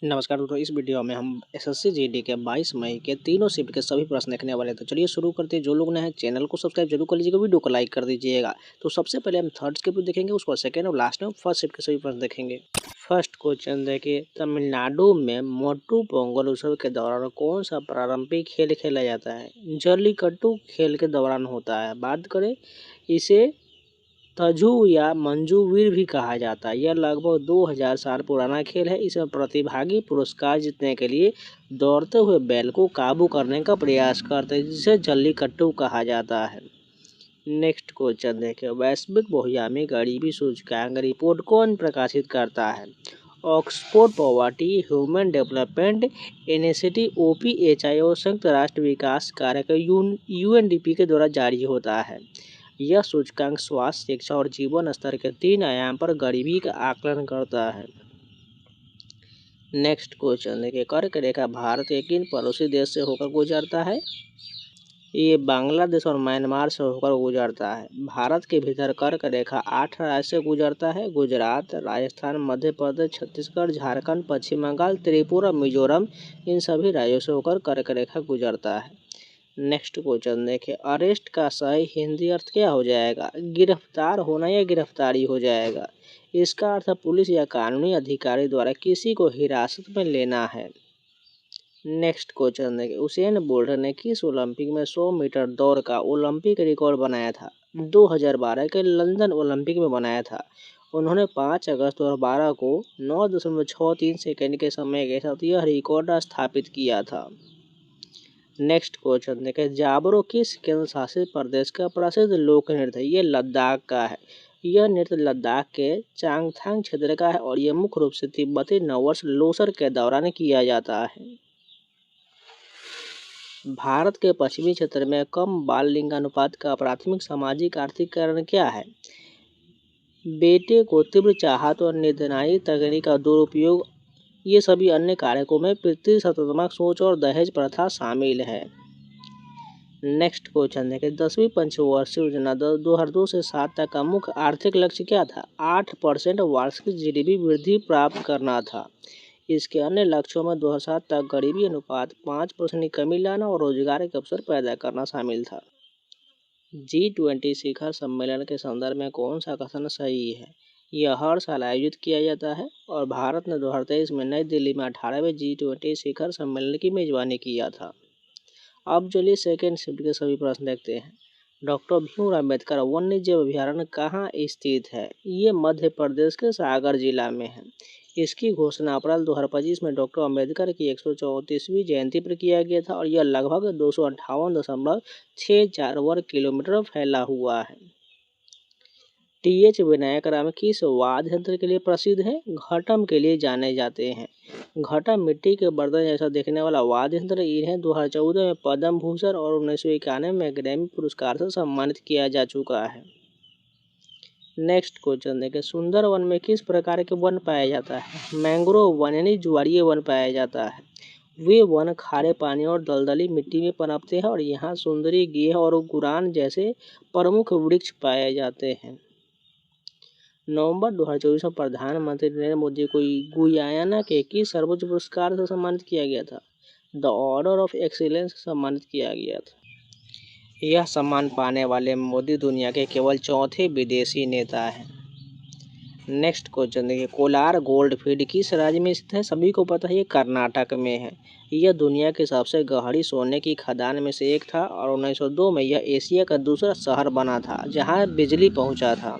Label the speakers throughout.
Speaker 1: नमस्कार दोस्तों, इस वीडियो में हम एसएससी जीडी के 22 मई के तीनों शिफ्ट के सभी प्रश्न देखने वाले हैं। तो चलिए शुरू करते हैं। जो लोग नए हैं चैनल को सब्सक्राइब जरूर कर लीजिएगा, वीडियो को लाइक कर दीजिएगा। तो सबसे पहले हम थर्ड शिफ्ट देखेंगे, उसके बाद सेकेंड और लास्ट में फर्स्ट शिफ्ट के सभी प्रश्न देखेंगे। फर्स्ट क्वेश्चन देखिए, तमिलनाडु में मोटू पोंगल उत्सव के दौरान कौन सा पारंपरिक खेल खेला जाता है? जल्लीकट्टू खेल के दौरान होता है। बात करें, इसे तजु या मंजूवीर भी कहा जाता है। यह लगभग 2000 साल पुराना खेल है। इसमें प्रतिभागी पुरस्कार जीतने के लिए दौड़ते हुए बैल को काबू करने का प्रयास करते हैं, जिसे जल्लीकट्टू कहा जाता है। नेक्स्ट क्वेश्चन देखें, वैश्विक बहुआयामी गरीबी सूचकांक रिपोर्ट कौन प्रकाशित करता है? Oxford poverty human development initiative OPHI और संयुक्त राष्ट्र विकास कार्यक्रम UNDP के द्वारा जारी होता है। यह सूचकांक स्वास्थ्य, शिक्षा और जीवन स्तर के 3 आयाम पर गरीबी का आकलन करता है। नेक्स्ट क्वेश्चन देखिए, कर्क रेखा भारत के किन पड़ोसी देश से होकर गुजरता है? ये बांग्लादेश और म्यांमार से होकर गुजरता है। भारत के भीतर कर्क रेखा 8 राज्य से गुजरता है। गुजरात, राजस्थान, मध्य प्रदेश, छत्तीसगढ़, झारखंड, पश्चिम बंगाल, त्रिपुरा, मिजोरम, इन सभी राज्यों से होकर कर्क रेखा गुजरता है। नेक्स्ट क्वेश्चन देखिए, अरेस्ट का सही हिंदी अर्थ क्या हो जाएगा? गिरफ्तार होना या गिरफ्तारी हो जाएगा। इसका अर्थ पुलिस या कानूनी अधिकारी द्वारा किसी को हिरासत में लेना है। नेक्स्ट क्वेश्चन देखिए, उसेन बोल्ट ने किस ओलंपिक में 100 मीटर दौड़ का ओलंपिक रिकॉर्ड बनाया था? 2012 के लंदन ओलंपिक में बनाया था। उन्होंने 5 अगस्त 2012 को 9.63 सेकेंड के समय के साथ यह रिकॉर्ड स्थापित किया था। नेक्स्ट क्वेश्चन देखें, जाबरो किस केंद्र शासित प्रदेश का प्रसिद्ध लोक नृत्य है? ये लद्दाख का है। यह नृत्य लद्दाख के चांगथांग क्षेत्र का है और यह मुख्य रूप से तिब्बती नववर्ष लोसर के दौरान किया जाता है। भारत के पश्चिमी क्षेत्र में कम बाल लिंगानुपात का प्राथमिक सामाजिक आर्थिक कारण क्या है? बेटे को तीव्र चाहत और निर्धनाई तकनीक का दुरुपयोग, ये सभी अन्य कारकों में पितृसत्तात्मक सोच और दहेज प्रथा शामिल है। नेक्स्ट क्वेश्चन देखें, 10वीं पंचवर्षीय योजना 2002 से 7 तक का मुख्य आर्थिक लक्ष्य क्या था? 8% वार्षिक GDP वृद्धि प्राप्त करना था। इसके अन्य लक्ष्यों में 2007 तक गरीबी अनुपात 5% की कमी लाना और रोजगार के अवसर पैदा करना शामिल था। G20 शिखर सम्मेलन के संदर्भ में कौन सा कथन सही है? यह हर साल आयोजित किया जाता है और भारत ने 2023 में नई दिल्ली में 18वें G20 शिखर सम्मेलन की मेजबानी किया था। अब चलिए सेकेंड शिफ्ट के सभी प्रश्न देखते हैं। डॉक्टर भीमराव अम्बेडकर वन्य जीव अभयारण्य कहाँ स्थित है? ये मध्य प्रदेश के सागर जिला में है। इसकी घोषणा अप्रैल 2025 में डॉक्टर अम्बेडकर की 134वीं जयंती पर किया गया था और यह लगभग 258.64 वर्ग किलोमीटर फैला हुआ है। TH विनायक राम किस वाद्य यंत्र के लिए प्रसिद्ध है? घटम के लिए जाने जाते हैं। घटम मिट्टी के बर्तन जैसा देखने वाला वाद्य यंत्र। इन्हें 2014 में पद्म भूषण और 1991 में ग्रैमी पुरस्कार से सम्मानित किया जा चुका है। नेक्स्ट क्वेश्चन देखें, सुंदरवन में किस प्रकार के वन पाया जाता है? मैंग्रोव वन यानी ज्वारीय वन पाया जाता है। वे वन खारे पानी और दलदली मिट्टी में पनपते हैं और यहाँ सुंदरी, गेह और गुरान जैसे प्रमुख वृक्ष पाए जाते हैं। नवंबर 2024 में प्रधानमंत्री नरेंद्र मोदी को गुयाना के किस सर्वोच्च पुरस्कार से सम्मानित किया गया था? द ऑर्डर ऑफ एक्सीलेंस से सम्मानित किया गया था। यह सम्मान पाने वाले मोदी दुनिया के केवल चौथे विदेशी नेता हैं। नेक्स्ट क्वेश्चन देखिए, कोलार गोल्ड फील्ड किस राज्य में स्थित है? सभी को पता है, ये कर्नाटक में है। यह दुनिया के सबसे गहरी सोने की खदान में से एक था और 1902 में यह एशिया का दूसरा शहर बना था जहां बिजली पहुंचा था।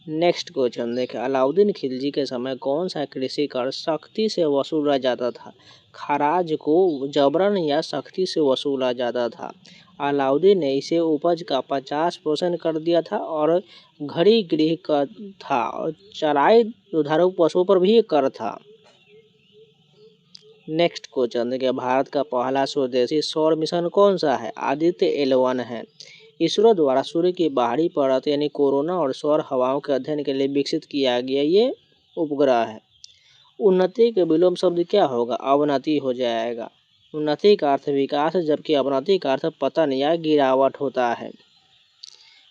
Speaker 1: नेक्स्ट क्वेश्चन देखें, अलाउद्दीन खिलजी के समय कौन सा कृषि कर सख्ती से वसूला जाता था? खराज को जबरन या सख्ती से वसूला जाता था। अलाउद्दीन ने इसे उपज का 50% कर दिया था और घड़ी गृह का था और चराई दुधारू पशुओं पर भी कर था। नेक्स्ट क्वेश्चन देखिए, भारत का पहला स्वदेशी सौर मिशन कौन सा है? आदित्य L1 है। इसरो द्वारा सूर्य की बाहरी परत यानी कोरोना और सौर हवाओं के अध्ययन के लिए विकसित किया गया ये उपग्रह है। उन्नति के विलोम शब्द क्या होगा? अवनति हो जाएगा। उन्नति का अर्थ विकास है, जबकि अवनति का अर्थ पतन या गिरावट होता है।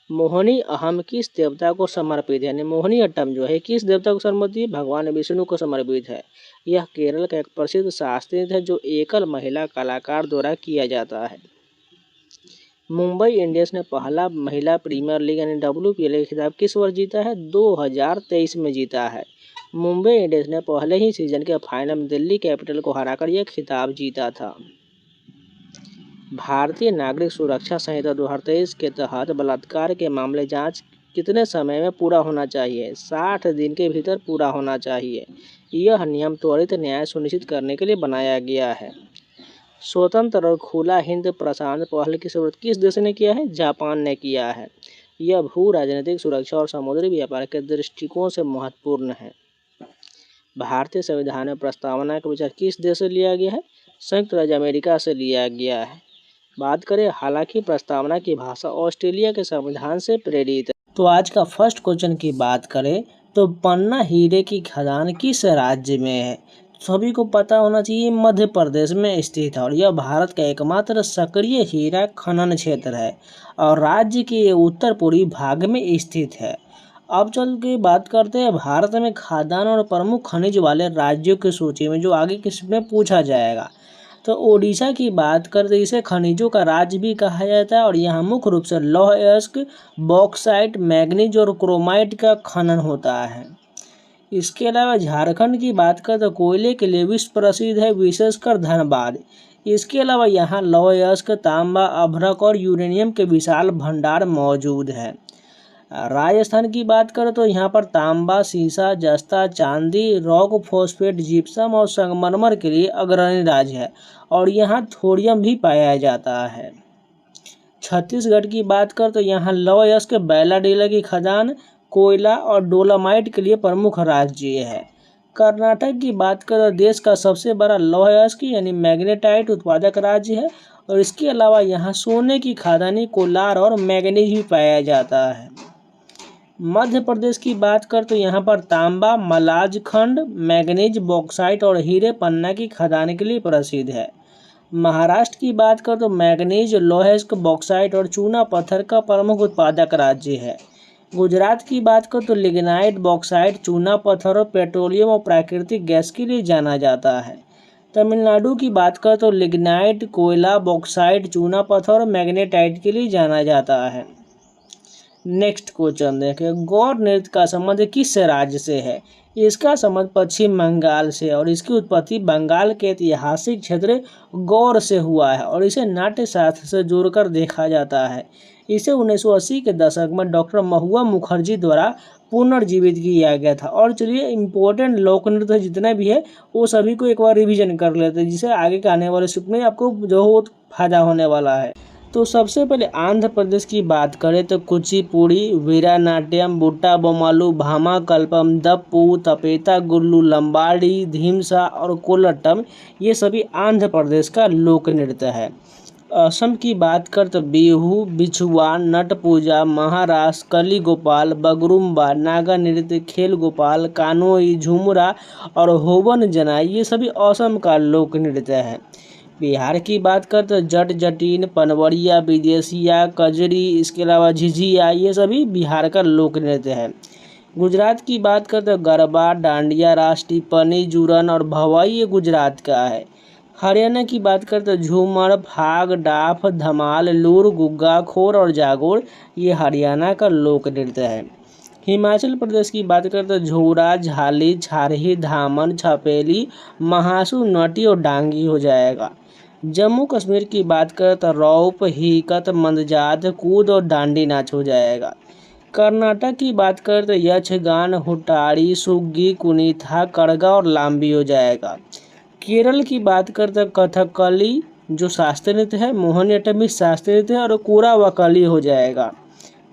Speaker 1: मोहिनी अहम किस देवता को समर्पित है? यानी मोहिनी अट्टम जो है किस देवता को समर्पित है? भगवान विष्णु को समर्पित है। यह केरल का एक प्रसिद्ध शास्त्रीय नृत्य है जो एकल महिला कलाकार द्वारा किया जाता है। मुंबई इंडियंस ने पहला महिला प्रीमियर लीग यानी WPL का खिताब किस वर्ष जीता है? 2023 में जीता है। मुंबई इंडियंस ने पहले ही सीजन के फाइनल में दिल्ली कैपिटल को हराकर यह खिताब जीता था। भारतीय नागरिक सुरक्षा संहिता 2023 के तहत बलात्कार के मामले जांच कितने समय में पूरा होना चाहिए? 60 दिन के भीतर पूरा होना चाहिए। यह नियम त्वरित न्याय सुनिश्चित करने के लिए बनाया गया है। स्वतंत्र और खुला हिंद प्रशांत पहल की शुरुआत किस देश ने किया है? जापान ने किया है। यह भू राजनीतिक सुरक्षा और समुद्री व्यापार के दृष्टिकोण से महत्वपूर्ण है। भारतीय संविधान में प्रस्तावना का विचार किस देश से लिया गया है? संयुक्त राज्य अमेरिका से लिया गया है। बात करें हालांकि प्रस्तावना की भाषा ऑस्ट्रेलिया के संविधान से प्रेरित है। तो आज का फर्स्ट क्वेश्चन की बात करें तो पन्ना हीरे की खदान किस राज्य में है? सभी को पता होना चाहिए मध्य प्रदेश में स्थित है और यह भारत का एकमात्र सक्रिय हीरा खनन क्षेत्र है और राज्य के उत्तर पूर्वी भाग में स्थित है। अब चल के बात करते हैं भारत में खादान और प्रमुख खनिज वाले राज्यों की सूची में जो आगे किसमें पूछा जाएगा। तो ओडिशा की बात करते इसे खनिजों का राज्य भी कहा जाता है और यहाँ मुख्य रूप से लौह अयस्क, बॉक्साइट, मैग्नीज और क्रोमाइट का खनन होता है। इसके अलावा झारखंड की बात करें तो कोयले के लिए विश्व प्रसिद्ध है, विशेषकर धनबाद। इसके अलावा यहाँ लौह अयस्क, तांबा, अभ्रक और यूरेनियम के विशाल भंडार मौजूद है। राजस्थान की बात करें तो यहाँ पर तांबा, सीसा, जस्ता, चांदी, रॉक फॉस्फेट, जिप्सम और संगमरमर के लिए अग्रणी राज्य है और यहाँ थोरियम भी पाया जाता है। छत्तीसगढ़ की बात करें तो यहाँ लौह अयस्क, बैलाडीला की खदान, कोयला और डोलामाइट के लिए प्रमुख राज्य है। कर्नाटक की बात करें तो देश का सबसे बड़ा लौह अयस्क यानी मैग्नेटाइट उत्पादक राज्य है और इसके अलावा यहाँ सोने की खदानी, कोलार और मैग्नीज भी पाया जाता है। मध्य प्रदेश की बात कर तो यहाँ पर तांबा, मलाज खंड, मैग्नीज, बॉक्साइट और हीरे पन्ना की खदान के लिए प्रसिद्ध है। महाराष्ट्र की बात कर तो मैग्नीज, लौह अयस्क, बॉक्साइट और चूना पत्थर का प्रमुख उत्पादक राज्य है। गुजरात की बात कर तो लिग्नाइट, बॉक्साइट, चूना पत्थर और पेट्रोलियम और प्राकृतिक गैस के लिए जाना जाता है। तमिलनाडु की बात कर तो लिग्नाइट, कोयला, बॉक्साइट, चूना पत्थर और मैग्नेटाइट के लिए जाना जाता है। नेक्स्ट क्वेश्चन देखें, गौर नृत्य का संबंध किस राज्य से है? इसका संबंध पश्चिम बंगाल से और इसकी उत्पत्ति बंगाल के ऐतिहासिक क्षेत्र गौर से हुआ है और इसे नाट्य शास्त्र से जोड़कर देखा जाता है। इसे 1980 के दशक में डॉक्टर महुआ मुखर्जी द्वारा पुनर्जीवित किया गया था। और चलिए इम्पोर्टेंट लोक नृत्य जितने भी है वो सभी को एक बार रिवीजन कर लेते हैं जिससे आगे के आने वाले शिफ्ट में आपको जो बहुत फायदा होने वाला है। तो सबसे पहले आंध्र प्रदेश की बात करें तो कुचिपुड़ी, वीरानाट्यम, बुट्टा बोमालू, भामा कल्पम, दप्पू, तपेता गुल्लू, लंबाड़ी, धीमसा और कोलट्टम ये सभी आंध्र प्रदेश का लोक नृत्य है। असम की बात कर तो बिहू, बिछुआ, नट पूजा, महारास, कली गोपाल, बगरुम्बा, नागा नृत्य, खेल गोपाल, कानोई, झुमरा और होवन जनाई ये सभी असम का लोक नृत्य है। बिहार की बात कर तो जट जटीन, पनवरिया, विदेशिया, कजरी, इसके अलावा झिझिया ये सभी बिहार का लोक नृत्य है। गुजरात की बात कर तो गरबा, डांडिया, रास, टिप्पणी, जुरन और भवाई ये गुजरात का है। हरियाणा की बात कर तो झूमर, फाग, डाफ, धमाल, लूर, गुग्गा, खोर और जागोर ये हरियाणा का लोक नृत्य है। हिमाचल प्रदेश की बात करें तो झूरा, झाली, छारही, धामन, छपेली, महासू, नटी और डांगी हो जाएगा। जम्मू कश्मीर की बात करें तो रौप, हिकत, मंदजात, कूद और डांडी नाच हो जाएगा। कर्नाटक की बात करें तो यक्षगान, हुट्टाड़ी, सुग्गी, कुनीथा, करगा और लांबी हो जाएगा। केरल की बात करें तो कथकली जो शास्त्रीय नृत्य है, मोहिनीअट्टम भी शास्त्रीय नृत्य है और कुरावकली हो जाएगा।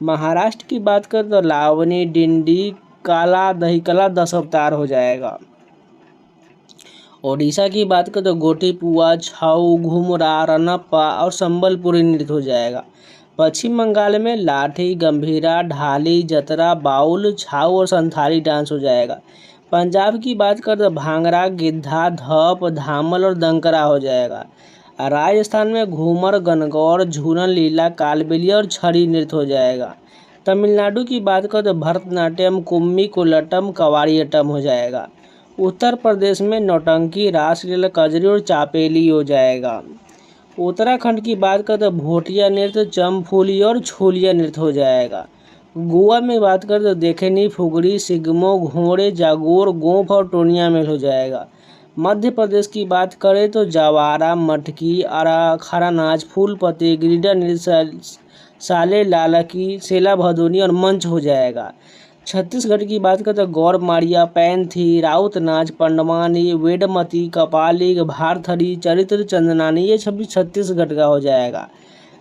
Speaker 1: महाराष्ट्र की बात करें तो लावनी, डिंडी, काला, दहीकला, दस अवतार हो जाएगा। ओडिशा की बात करें तो गोटीपुआ, छऊ, घुमरा, रनप्पा और संबलपुरी नृत्य हो जाएगा। पश्चिम बंगाल में लाठी, गंभीरा, ढाली, जतरा, बाउल, छाऊ और संथाली डांस हो जाएगा। पंजाब की बात करें तो भांगड़ा, गिद्धा, धप, धामल और दंकरा हो जाएगा। राजस्थान में घूमर, गणगौर, झूलन, लीला, कालबेलिया और छड़ी नृत्य हो जाएगा। तमिलनाडु की बात करें तो भरतनाट्यम, कुम्मी, कोलटम, कवाड़ियट्टम हो जाएगा। उत्तर प्रदेश में नौटंकी, रासलीला, कजरी और चापेली हो जाएगा। उत्तराखंड की बात करें तो भोटिया नृत्य, चमफूली और छोलिया नृत्य हो जाएगा। गोवा में बात करें तो देखनी, फुगड़ी, सिग्मो, घोड़े, जागोर, गोंफ और टोनिया मेल हो जाएगा। मध्य प्रदेश की बात करें तो जवारा, मटकी, अखाड़ा नाच, फूलपति, गिरिडा नृत्य, साले लालकी, सेला भदोनी और मंच हो जाएगा। छत्तीसगढ़ की बात करें तो गौर मारिया, पैंथी, राउत नाच, पंडवानी, वेडमती, कपाली, भारथरी, चरित्र चंदनानी, ये सभी छत्तीसगढ़ का हो जाएगा।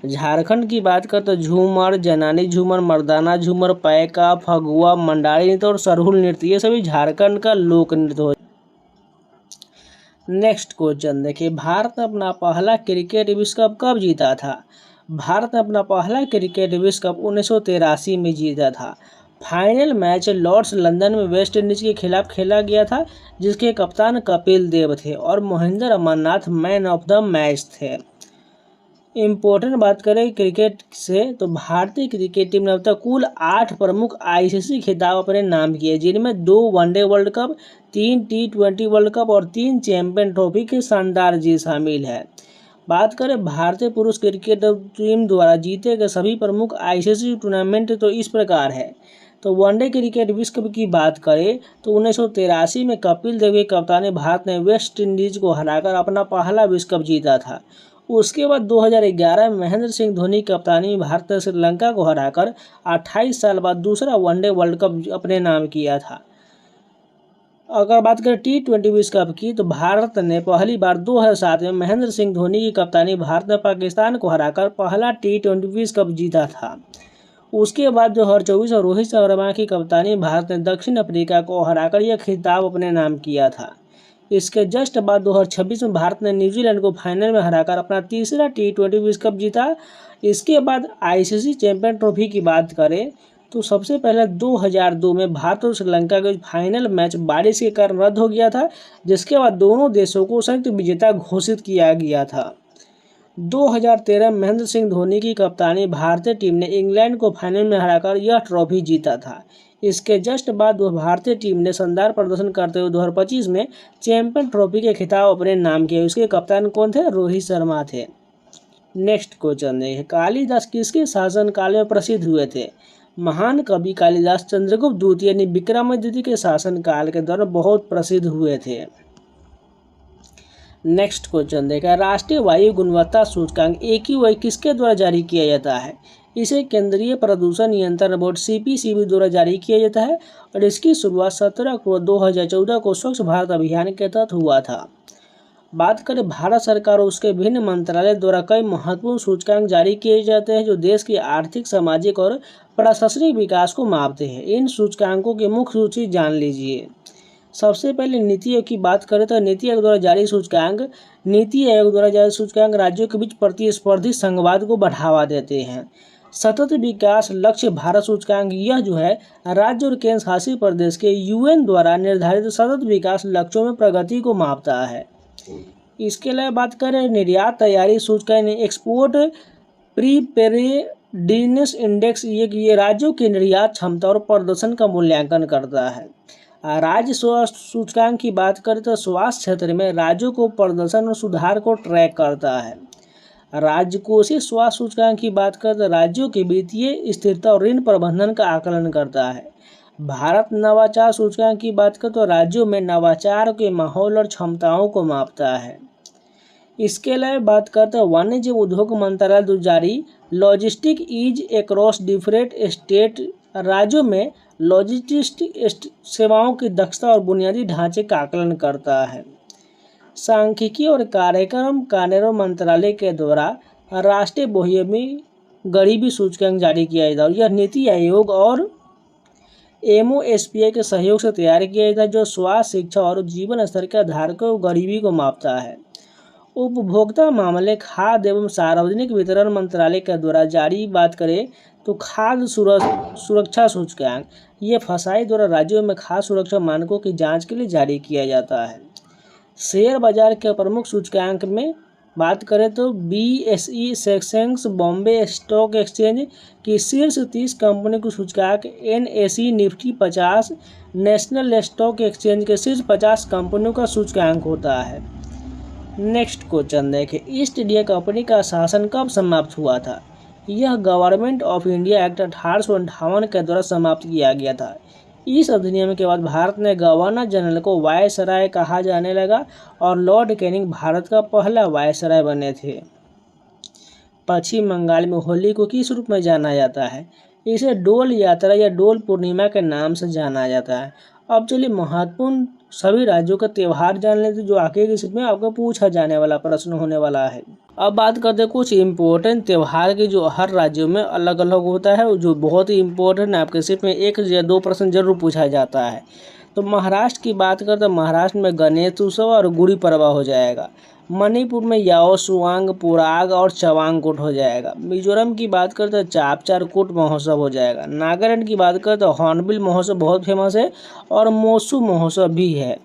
Speaker 1: झारखंड की बात करें तो झूमर, जनानी झूमर, मर्दाना झूमर, पैका, फगुआ, मंडारी नृत्य और सरहुल नृत्य, ये सभी झारखंड का लोक नृत्य हो। नेक्स्ट क्वेश्चन देखिए, भारत अपना पहला क्रिकेट विश्व कप कब जीता था? भारत अपना पहला क्रिकेट विश्व कप 1983 में जीता था। फाइनल मैच लॉर्ड्स लंदन में वेस्ट इंडीज के खिलाफ खेला गया था, जिसके कप्तान कपिल देव थे और Mohinder Amarnath man of the match थे। इम्पोर्टेंट बात करें क्रिकेट से तो भारतीय क्रिकेट टीम ने अब तक कुल 8 प्रमुख आईसीसी खिताब अपने नाम किए, जिनमें 2 one day world cup, 3 T20 world cup और 3 चैंपियन ट्रॉफी के शानदार जीत शामिल है। बात करें भारतीय पुरुष क्रिकेट टीम द्वारा जीते गए सभी प्रमुख आईसीसी टूर्नामेंट तो इस प्रकार है। तो वनडे क्रिकेट विश्व कप की बात करें तो 1983 में कपिल देव की कप्तानी भारत ने वेस्ट इंडीज को हराकर अपना पहला विश्व कप जीता था। उसके बाद 2011 में महेंद्र सिंह धोनी की कप्तानी में भारत ने श्रीलंका को हराकर 28 साल बाद दूसरा वनडे वर्ल्ड कप अपने नाम किया था। अगर बात करें T20 विश्व कप की तो भारत ने पहली बार 2007 में महेंद्र सिंह धोनी की कप्तानी भारत ने पाकिस्तान को हराकर पहला T20 विश्व कप जीता था। उसके बाद 2024 और रोहित शर्मा की कप्तानी भारत ने दक्षिण अफ्रीका को हराकर यह खिताब अपने नाम किया था। इसके जस्ट बाद 2026 में भारत ने न्यूजीलैंड को फाइनल में हराकर अपना तीसरा T20 विश्व कप जीता। इसके बाद आईसीसी चैंपियन ट्रॉफी की बात करें तो सबसे पहले 2002 में भारत और श्रीलंका का फाइनल मैच बारिश के कारण रद्द हो गया था, जिसके बाद दोनों देशों को संयुक्त विजेता घोषित किया गया था। 2013 में महेंद्र सिंह धोनी की कप्तानी भारतीय टीम ने इंग्लैंड को फाइनल में हराकर यह ट्रॉफी जीता था। इसके जस्ट बाद भारतीय टीम ने शानदार प्रदर्शन करते हुए 2025 में चैंपियन ट्रॉफी के खिताब अपने नाम किए। उसके कप्तान कौन थे? रोहित शर्मा थे। नेक्स्ट क्वेश्चन देखिए, कालिदास किसके शासनकाल में प्रसिद्ध हुए थे? महान कवि कालिदास चंद्रगुप्त द्वितीय यानी विक्रमादित्य के शासनकाल के दौरान बहुत प्रसिद्ध हुए थे। नेक्स्ट क्वेश्चन देखा, राष्ट्रीय वायु गुणवत्ता सूचकांक AQI किसके द्वारा जारी किया जाता है? इसे केंद्रीय प्रदूषण नियंत्रण बोर्ड CPCB द्वारा जारी किया जाता है और इसकी शुरुआत 17 अक्टूबर 2014 को स्वच्छ भारत अभियान के तहत हुआ था। बात करें भारत सरकार और उसके विभिन्न मंत्रालय द्वारा कई महत्वपूर्ण सूचकांक जारी किए जाते हैं जो देश की आर्थिक, सामाजिक और प्रशासनिक विकास को मापते हैं। इन सूचकांकों की मुख्य सूची जान लीजिए। सबसे पहले नीति आयोग की बात करें तो नीति आयोग द्वारा जारी सूचकांक राज्यों के बीच प्रतिस्पर्धी संघवाद को बढ़ावा देते हैं। सतत विकास लक्ष्य भारत सूचकांक यह जो है राज्य और केंद्र शासित प्रदेश के UN द्वारा निर्धारित सतत विकास लक्ष्यों में प्रगति को मापता है। इसके अलावा बात करें निर्यात तैयारी सूचकांक एक्सपोर्ट प्रीपेरेडनेस इंडेक्स, ये राज्यों की निर्यात क्षमता और प्रदर्शन का मूल्यांकन करता है। राज्य स्वास्थ्य सूचकांक की बात करें तो स्वास्थ्य क्षेत्र में राज्यों को प्रदर्शन और सुधार को ट्रैक करता है। राजकोषीय स्वास्थ्य सूचकांक की बात करें तो राज्यों की वित्तीय स्थिरता और ऋण प्रबंधन का आकलन करता है। भारत नवाचार सूचकांक की बात करें तो राज्यों में नवाचार के माहौल और क्षमताओं को मापता है। इसके अलावा बात करते हैं वाणिज्य उद्योग मंत्रालय द्वारा जारी logistic ease across different state, राज्यों में लॉजिस्टिक सेवाओं की दक्षता और बुनियादी ढांचे का आकलन करता है। सांख्यिकी और कार्यक्रम कार्यान्वयन मंत्रालय के द्वारा राष्ट्रीय बहुआयामी गरीबी सूचकांक जारी किया जाता है और यह नीति आयोग और MOSPI के सहयोग से तैयार किया जाता है, जो स्वास्थ्य, शिक्षा और जीवन स्तर के आधार को गरीबी को मापता है। उपभोक्ता मामले, खाद्य एवं सार्वजनिक वितरण मंत्रालय के द्वारा जारी बात करें तो खाद्य सुरक्षा सूचकांक, ये FSSAI द्वारा राज्यों में खाद्य सुरक्षा मानकों की जांच के लिए जारी किया जाता है। शेयर बाजार के प्रमुख सूचकांक में बात करें तो BSE Sensex Bombay stock exchange की शीर्ष 30 कंपनी को सूचकांक NSE Nifty 50 national stock exchange के शीर्ष 50 कंपनियों का सूचकांक होता है। नेक्स्ट क्वेश्चन देखें, ईस्ट इंडिया कंपनी का शासन कब समाप्त हुआ था? यह गवर्नमेंट ऑफ इंडिया एक्ट 1858 के द्वारा समाप्त किया गया था। इस अधिनियम के बाद भारत में गवर्नर जनरल को वायसराय कहा जाने लगा और लॉर्ड कैनिंग भारत का पहला वायसराय बने थे। पश्चिम बंगाल में होली को किस रूप में जाना जाता है? इसे डोल यात्रा या डोल पूर्णिमा के नाम से जाना जाता है। अब चलिए महत्वपूर्ण सभी राज्यों का त्यौहार जान लेते जो आगे की स्थिति में आपको पूछा जाने वाला प्रश्न होने वाला है। अब बात करते हैं कुछ इम्पोर्टेंट त्यौहार की जो हर राज्यों में अलग अलग होता है, जो बहुत ही इम्पोर्टेंट आपके सिर्फ में 1 या 2 प्रश्न जरूर पूछा जाता है। तो महाराष्ट्र की बात करते हैं, महाराष्ट्र में गणेश उत्सव और गुड़ी पड़वा हो जाएगा। मणिपुर में याओसुआंग, पुराग और चवांगकुट हो जाएगा। मिजोरम की बात करते हैं चापचारकुट महोत्सव हो जाएगा। नागालैंड की बात करते हैं हॉर्नबिल महोत्सव बहुत फेमस है और मोसू महोत्सव भी है।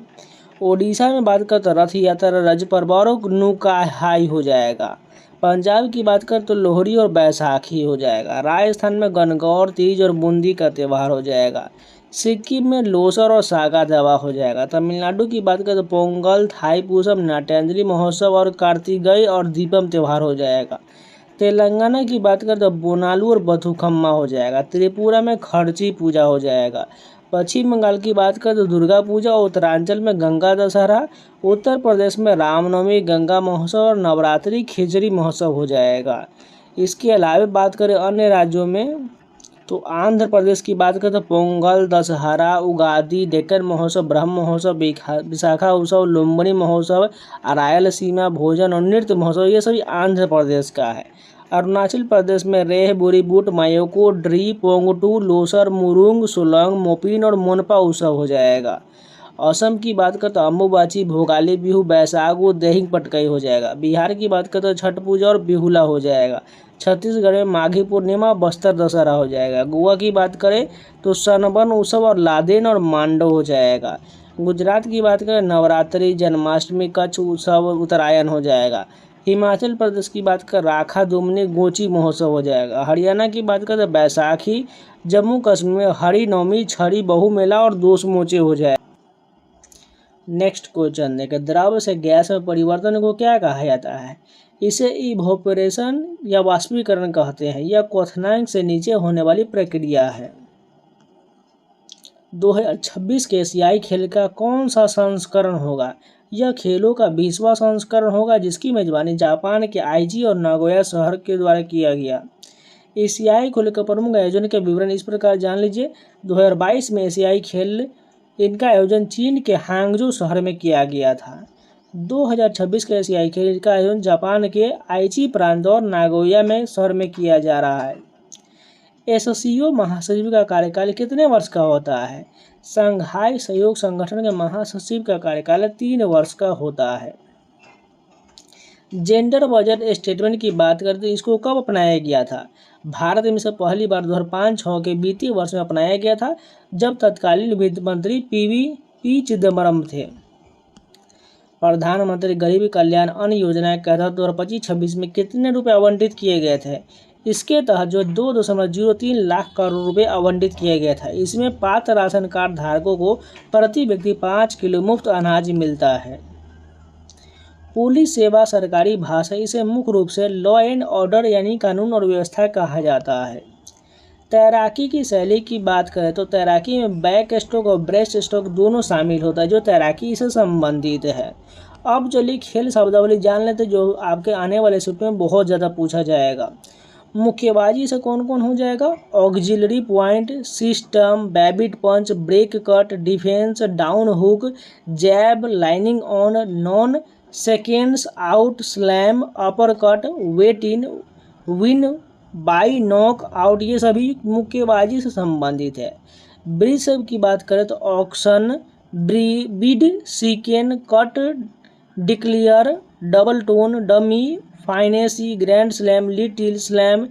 Speaker 1: ओडिशा में बात करते रथ यात्रा, रज पर्व और नुकाहाई हो जाएगा। पंजाब की बात करते तो लोहड़ी और बैसाखी हो जाएगा। राजस्थान में गणगौर, तीज और बूंदी का त्यौहार हो जाएगा। सिक्किम में लोसर और सागा दावा हो जाएगा। तमिलनाडु की बात करें तो पोंगल, थाईपुसम, नाट्यांजलि महोत्सव और कार्तिकेय और दीपम त्यौहार हो जाएगा। तेलंगाना की बात करें तो बोनालू और बथुकम्मा हो जाएगा। त्रिपुरा में खर्ची पूजा हो जाएगा। पश्चिम बंगाल की बात करें तो दुर्गा पूजा, उत्तरांचल में गंगा दशहरा, उत्तर प्रदेश में रामनवमी, गंगा महोत्सव और नवरात्रि खिचड़ी महोत्सव हो जाएगा। इसके अलावा बात करें अन्य राज्यों में तो आंध्र प्रदेश की बात करें तो पोंगल, दशहरा, उगादी, डेक्कन महोत्सव, ब्रह्म महोत्सव, विशाखा उत्सव, लुम्बिनी महोत्सव, रायलसीमा भोजन और नृत्य महोत्सव, ये सभी आंध्र प्रदेश का है। अरुणाचल प्रदेश में रेह, बुरीबुट, मायोको, ड्री, पोंगटू, लोसर, मुरुंग, सोलंग, मोपिन और मोनपा उत्सव हो जाएगा। असम की बात करते तो अम्बुबाची, भोगाली बिहू, बैसागु, देहिंग पटकई हो जाएगा। बिहार की बात करते तो छठ पूजा और बिहुला हो जाएगा। छत्तीसगढ़ में माघी पूर्णिमा, बस्तर दशहरा हो जाएगा। गोवा की बात करें तो सनबन उत्सव और लादेन और मांडो हो जाएगा। गुजरात की बात करें नवरात्रि, जन्माष्टमी, कच्छ उत्सव, उत्तरायण हो जाएगा। हिमाचल प्रदेश की बात कर राखा दुमनी, गोची महोत्सव हो जाएगा। हरियाणा की बात करें बैसाखी, जम्मू कश्मीर में हरी नवमी, छड़ी बहु मेला और दोष मोचे हो जाएगा। नेक्स्ट क्वेश्चन देखें, द्रव से गैस में परिवर्तन को क्या कहा जाता है? इसे इवोपोरेशन या वाष्पीकरण कहते हैं। यह क्वथनांक से नीचे होने वाली प्रक्रिया है। 2026 के एशियाई खेल का कौन सा संस्करण होगा? यह खेलों का 20वां संस्करण होगा जिसकी मेजबानी जापान के आईजी और नागोया शहर के द्वारा किया गया। एशियाई खेल के प्रमुख आयोजन के विवरण इस प्रकार जान लीजिए। 2022 में एशियाई खेल इनका आयोजन चीन के हांगजू शहर में किया गया था। 2026 के एशियाई खेल का आयोजन जापान के आईची प्रांत और नागोया में शहर में किया जा रहा है। एससीओ महासचिव का कार्यकाल कितने वर्ष का होता है? संघाई सहयोग संगठन के महासचिव का कार्यकाल 3 वर्ष का होता है। जेंडर बजट स्टेटमेंट की बात करते हैं, इसको कब अपनाया गया था? भारत में से पहली बार 2005-06 के वित्तीय वर्ष में अपनाया गया था जब तत्कालीन वित्त मंत्री पी चिदम्बरम थे। प्रधानमंत्री गरीब कल्याण अन्न योजना के तहत 2025-26 में कितने रुपए आवंटित किए गए थे? इसके तहत जो 2.03 लाख करोड़ रुपए आवंटित किया गया था। इसमें पात्र राशन कार्ड धारकों को प्रति व्यक्ति 5 किलो मुफ्त अनाज मिलता है। पुलिस सेवा सरकारी भाषा, इसे मुख्य रूप से लॉ एंड ऑर्डर यानी कानून और व्यवस्था कहा जाता है। तैराकी की शैली की बात करें तो तैराकी में बैक स्ट्रोक और ब्रेस्ट स्ट्रोक दोनों शामिल होता है जो तैराकी से संबंधित है। अब चलिए खेल शब्दावली जान लेते जो आपके आने वाले शिफ्ट में बहुत ज़्यादा पूछा जाएगा। मुक्केबाजी से कौन कौन हो जाएगा? Auxiliary point system, rabbit punch, break cut, defence, down hook, jab, lining on, non seconds out, slam, uppercut, weigh in, win by knock out, ये सभी मुक्केबाजी से संबंधित है। ब्रिज सब की बात करें तो auction, bid, chicane, cut, declare, double tone, dummy, finesse, grand slam, little slam,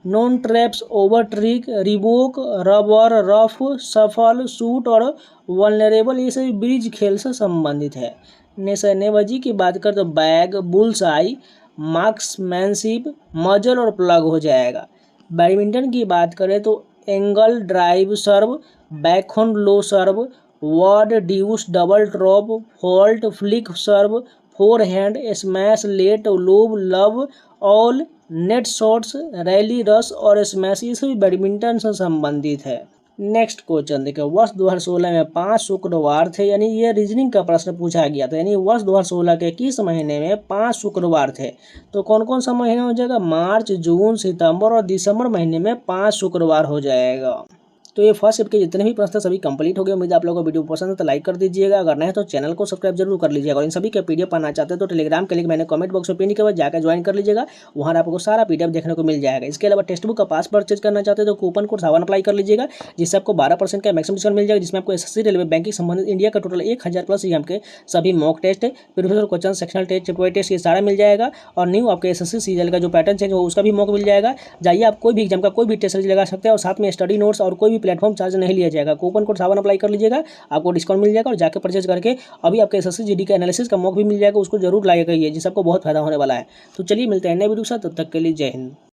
Speaker 1: no trumps, overtrick, revoke, rubber, ruff, सफल, शूट और वल्नरेबल, ये सभी ब्रिज खेल से संबंधित है। नेवाजी की बात करें तो बैग, बुल्स आई, मार्क्समैनशिप, मजल और प्लग हो जाएगा। बैडमिंटन की बात करें तो angle, drive, serve, backhand, low serve, word, deuce, double drop, fault, flick serve, forehand, smash, let, lob, love, all, net shots, rally, रस और स्मैश, ये सभी बैडमिंटन से संबंधित है। नेक्स्ट क्वेश्चन देखिए, वर्ष 2016 में 5 शुक्रवार थे, यानी ये रीजनिंग का प्रश्न पूछा गया था। यानी वर्ष 2016 के किस महीने में 5 शुक्रवार थे? तो कौन कौन सा महीना हो जाएगा? मार्च, जून, सितंबर और दिसंबर महीने में 5 शुक्रवार हो जाएगा। तो ये फर्स्ट शिफ्ट के जितने भी प्रश्न सभी कंप्लीट हो गए। उम्मीद है आप लोगों को वीडियो पसंद है तो लाइक कर दीजिएगा, अगर नहीं तो चैनल को सब्सक्राइब जरूर कर लीजिएगा। और इन सभी के पीडीएफ पाना चाहते हैं तो टेलीग्राम के लिंक मैंने कमेंट बॉक्स में पिन के बाद जाकर ज्वाइन कर लीजिएगा, वहाँ आपको सारा पीडीएफ देखने को मिल जाएगा। इसके अलावा टेक्स्ट बुक का पास परचेज करना चाहते हैं तो कूपन कोड 7 अप्लाई कर लीजिएगा, जिससे आपको 12% का मैक्सिमम डिस्काउंट मिल जाएगा, जिसमें आपको एसएससी, रेलवे, बैंकिंग संबंधित इंडिया का टोटल 1000 प्लस एग्जाम के सभी mock test, previous question, sectional test, chapter test, ये सारा मिल जाएगा। और न्यू आपके एसएससी सीजीएल का जो पैटर्न चेंज हो उसका भी मॉक मिल जाएगा। जाइए आप कोई भी एग्जाम का कोई भी टेस्ट लगा सकते हैं और साथ में स्टडी नोट्स और कोई भी प्लेटफॉर्म चार्ज नहीं लिया जाएगा। कूपन कोड 7 अप्लाई कर लीजिएगा, आपको डिस्काउंट मिल जाएगा। और जाकर परचेज करके अभी आपके एसएससी जीडी का एनालिसिस का मॉक भी मिल जाएगा, उसको जरूर लाइक करिए, जिससे आपको बहुत फायदा होने वाला है। तो चलिए मिलते हैं नए वीडियो के साथ, तब तक के लिए जय हिंद।